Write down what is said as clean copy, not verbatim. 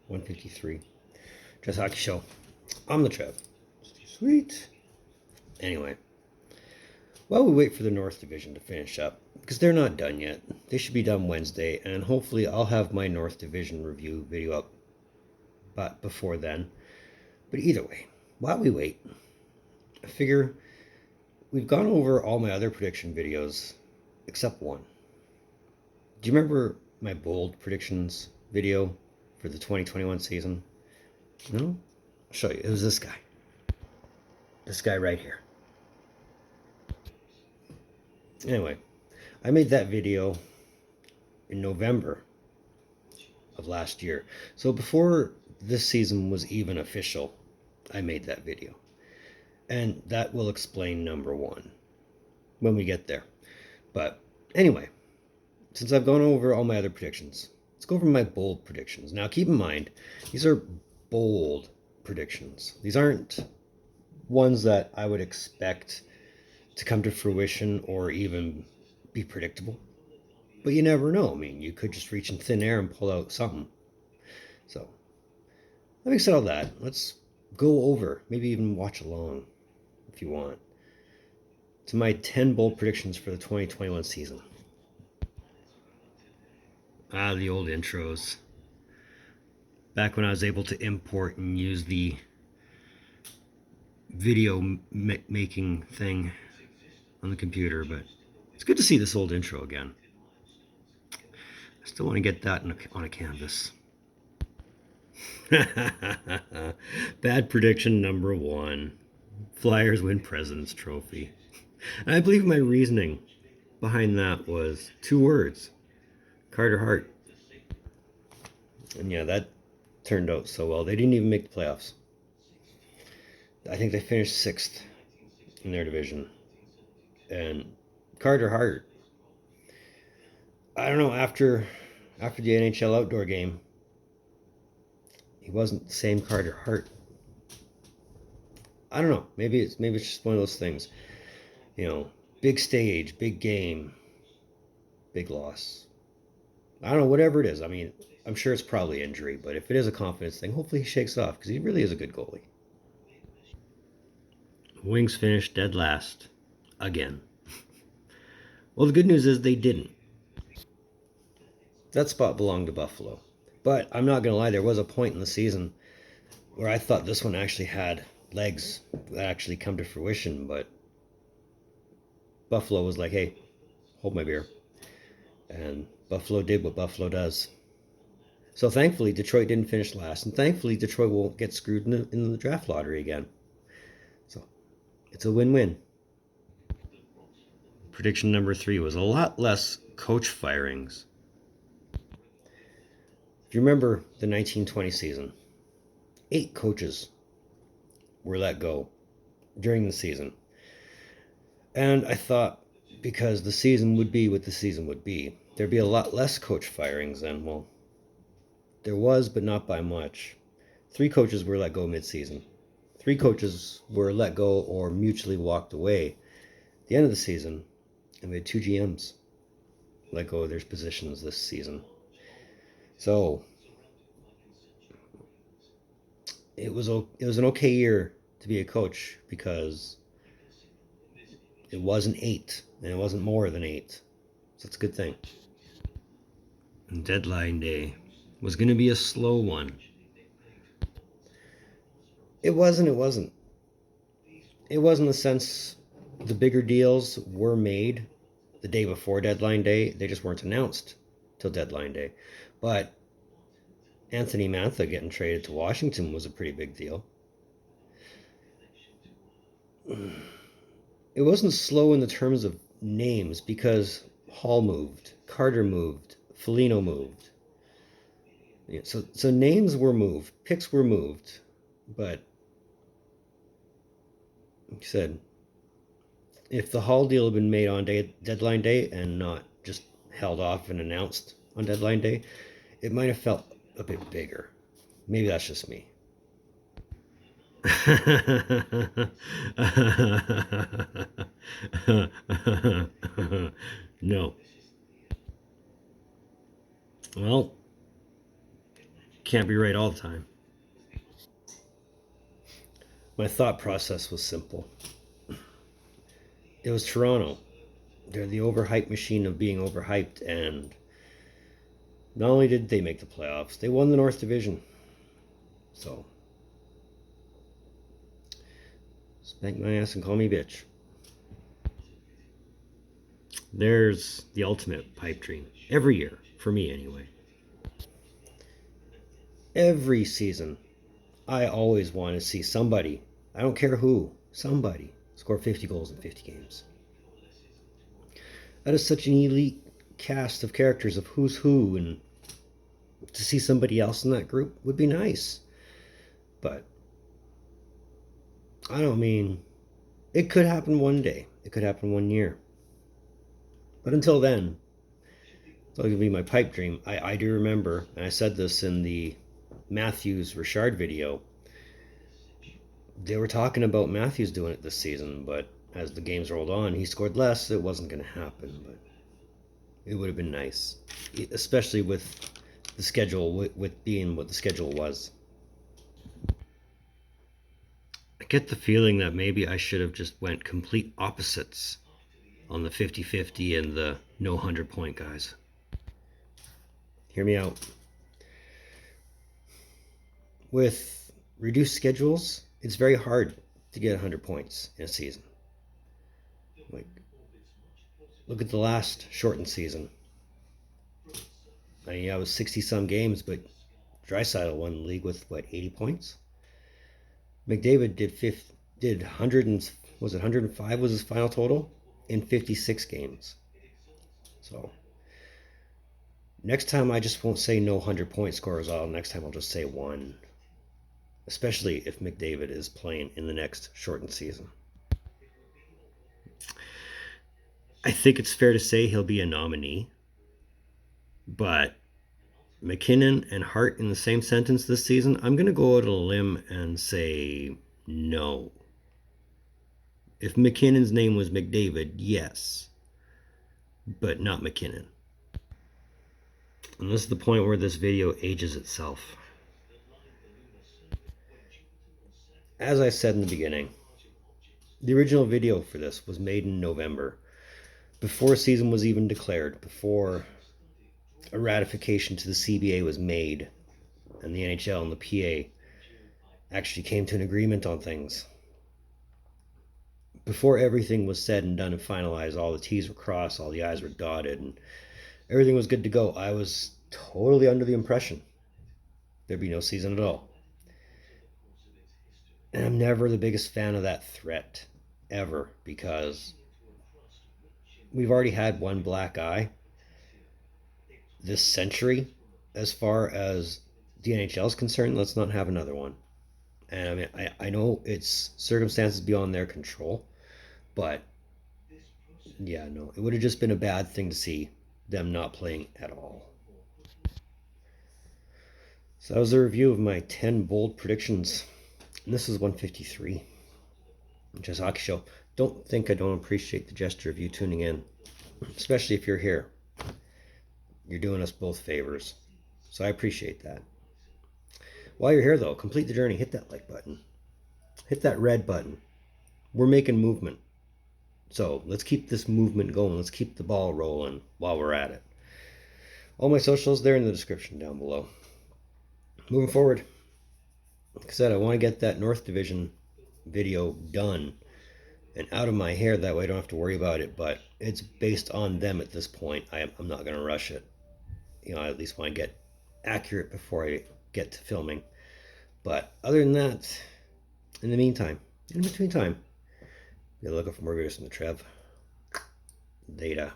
153. Just Hockey Show. I'm the Trev. Sweet. Anyway, while we wait for the North Division to finish up, because they're not done yet, they should be done Wednesday, and hopefully I'll have my North Division review video up but before then. But either way, while we wait, I figure we've gone over all my other prediction videos except one. Do you remember my bold predictions video for the 2021 season? No? I'll show you. It was this guy. This guy right here. Anyway, I made that video in November of last year. So before this season was even official, I made that video. And that will explain number one when we get there. But anyway, since I've gone over all my other predictions, let's go over my bold predictions. Now keep in mind, these are bold predictions. These aren't ones that I would expect to come to fruition or even be predictable. But you never know. I mean, you could just reach in thin air and pull out something. So, having said all that, let's go over, maybe even watch along if you want, to my 10 bold predictions for the 2021 season. The old intros. Back when I was able to import and use the video making thing on the computer, but it's good to see this old intro again. I still want to get that on a canvas. Bad prediction number one. Flyers win President's Trophy. And I believe my reasoning behind that was 2 words. Carter Hart. And yeah, that turned out so well. They didn't even make the playoffs. I think they finished 6th in their division. And Carter Hart, I don't know, after the NHL outdoor game, he wasn't the same Carter Hart. I don't know. Maybe it's just one of those things. You know, big stage, big game, big loss. I don't know, whatever it is. I mean, I'm sure it's probably injury, but if it is a confidence thing, hopefully he shakes it off because he really is a good goalie. Wings finished dead last again. Well, the good news is they didn't. That spot belonged to Buffalo. But I'm not going to lie, there was a point in the season where I thought this one actually had legs that actually come to fruition, but Buffalo was like, hey, hold my beer. And Buffalo did what Buffalo does. So thankfully, Detroit didn't finish last, and thankfully, Detroit won't get screwed in the draft lottery again. So it's a win-win. Prediction number 3 was a lot less coach firings. If you remember the 1920 season, 8 coaches were let go during the season. And I thought because the season would be what the season would be, there'd be a lot less coach firings than, well, there was, but not by much. 3 coaches were let go mid-season. 3 coaches were let go or mutually walked away at the end of the season. And we had 2 GMs let go of their positions this season. So it was an okay year to be a coach because it wasn't 8 and it wasn't more than 8. So that's a good thing. And deadline day was going to be a slow one. It wasn't. It was in the sense the bigger deals were made the day before deadline day. They just weren't announced till deadline day. But Anthony Mantha getting traded to Washington was a pretty big deal. It wasn't slow in the terms of names because Hall moved, Carter moved, Foligno moved. Yeah, so names were moved, picks were moved, but like I said, if the Hall deal had been made on deadline day and not just held off and announced on deadline day, it might have felt a bit bigger. Maybe that's just me. No. Well, can't be right all the time. My thought process was simple. It was Toronto. They're the overhyped machine of being overhyped, and not only did they make the playoffs, they won the North Division. So, spank my ass and call me bitch. There's the ultimate pipe dream. Every year, for me anyway. Every season, I always want to see somebody, I don't care who, somebody, score 50 goals in 50 games. That is such an elite cast of characters of who's who, and to see somebody else in that group would be nice. But I don't mean, it could happen one day, it could happen one year. But until then, it's going to be my pipe dream. I do remember, and I said this in the Matthews Richard video, they were talking about Matthews doing it this season, but as the games rolled on, he scored less. It wasn't going to happen, but it would have been nice, especially with the schedule, with being what the schedule was. I get the feeling that maybe I should have just went complete opposites on the 50-50 and the no 100-point guys. Hear me out. With reduced schedules, it's very hard to get 100 points in a season. Like, look at the last shortened season. I mean, yeah, it was 60-some games, but Draisaitl won the league with, 80 points? McDavid did 100 and, was it 105 was his final total in 56 games. So next time I just won't say no 100-point scorers. Next time I'll just say one. Especially if McDavid is playing in the next shortened season. I think it's fair to say he'll be a nominee, but McKinnon and Hart in the same sentence this season, I'm going to go out on a limb and say no. If McKinnon's name was McDavid, yes, but not McKinnon. And this is the point where this video ages itself. As I said in the beginning, the original video for this was made in November, before season was even declared, before a ratification to the CBA was made, and the NHL and the PA actually came to an agreement on things. Before everything was said and done and finalized, all the T's were crossed, all the I's were dotted, and everything was good to go. I was totally under the impression there'd be no season at all. And I'm never the biggest fan of that threat, ever, because we've already had one black eye this century as far as the NHL is concerned. Let's not have another one. And I mean, I know it's circumstances beyond their control, but yeah, no, it would have just been a bad thing to see them not playing at all. So that was a review of my 10 bold predictions. And this is 153. Just Hockey Show. Don't think I don't appreciate the gesture of you tuning in, especially if you're here. You're doing us both favors. So I appreciate that. While you're here, though, complete the journey. Hit that like button. Hit that red button. We're making movement. So let's keep this movement going. Let's keep the ball rolling while we're at it. All my socials, they're in the description down below. Moving forward, like I said, I want to get that North Division video done and out of my hair. That way I don't have to worry about it. But it's based on them at this point. I'm not going to rush it. I at least want to get accurate before I get to filming. But other than that, in between time, be looking for more videos from the Trev. Data.